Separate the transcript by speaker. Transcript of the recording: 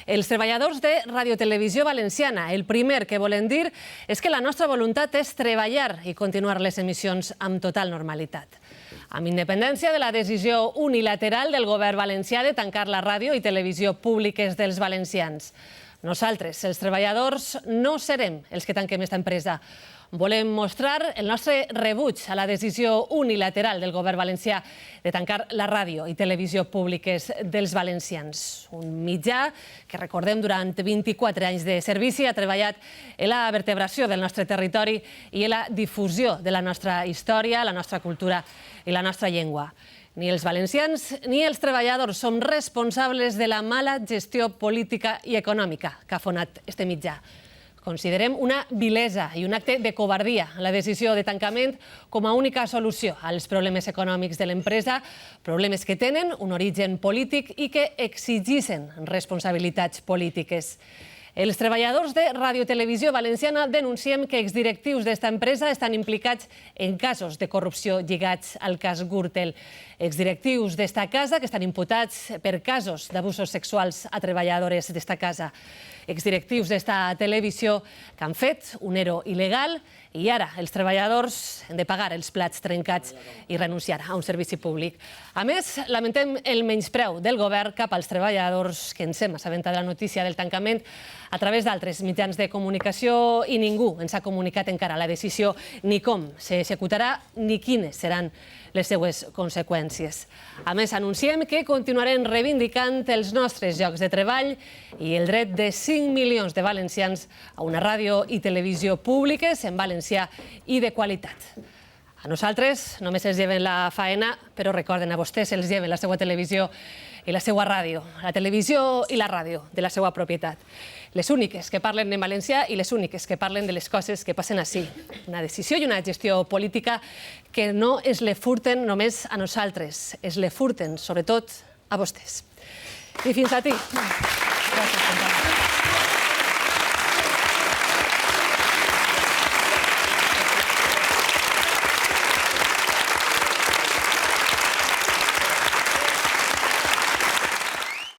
Speaker 1: els treballadors de Radiotelevisió Valenciana. El primer que volen dir és que la nostra voluntat és treballar i continuar les emissions amb total normalitat. Amb independència de la decisió unilateral del govern valencià de tancar la ràdio i televisió públiques dels valencians. Nosaltres, els treballadors, no serem els que tanquem aquesta empresa. Volem mostrar el nostre rebuig a la decisió unilateral del govern valencià de tancar la ràdio i televisió públiques dels valencians. Un mitjà que, recordem, durant 24 anys de servici ha treballat en la vertebració del nostre territori i en la difusió de la nostra història, la nostra cultura i la nostra llengua. Ni els valencians ni els treballadors som responsables de la mala gestió política i econòmica que ha fonat este mitjà. Considerem una vilesa i un acte de covardia la decisió de tancament com a única solució als problemes econòmics de l'empresa, problemes que tenen un origen polític i que exigeixen responsabilitats polítiques. Els treballadors de Radiotelevisió Valenciana denunciem que exdirectius d'esta empresa estan implicats en casos de corrupció lligats al cas Gürtel. Exdirectius d'esta casa que estan imputats per casos d'abusos sexuals a treballadores d'esta casa. Exdirectius d'esta televisió que han fet un ERO il·legal i ara els treballadors han de pagar els plats trencats i renunciar a un servici públic. A més, lamentem el menyspreu del govern cap als treballadors que ens hem assabentat de la notícia del tancament a través d'altres mitjans de comunicació i ningú ens ha comunicat encara la decisió ni com s'executarà ni quines seran les seues conseqüències. A més, anunciem que continuarem reivindicant els nostres llocs de treball i el dret de 5 milions de valencians a una ràdio i televisió públiques en valencià i de qualitat. A nosaltres només els lleven la faena, però recorden, a vostès els lleven la seva televisió i la seva ràdio, la televisió i la ràdio de la seva propietat. Les úniques que parlen en valencià i les úniques que parlen de les coses que passen ací. Una decisió i una gestió política que no es le furten només a nosaltres, es le furten sobretot a vostès. I fins aquí. Gràcies, company.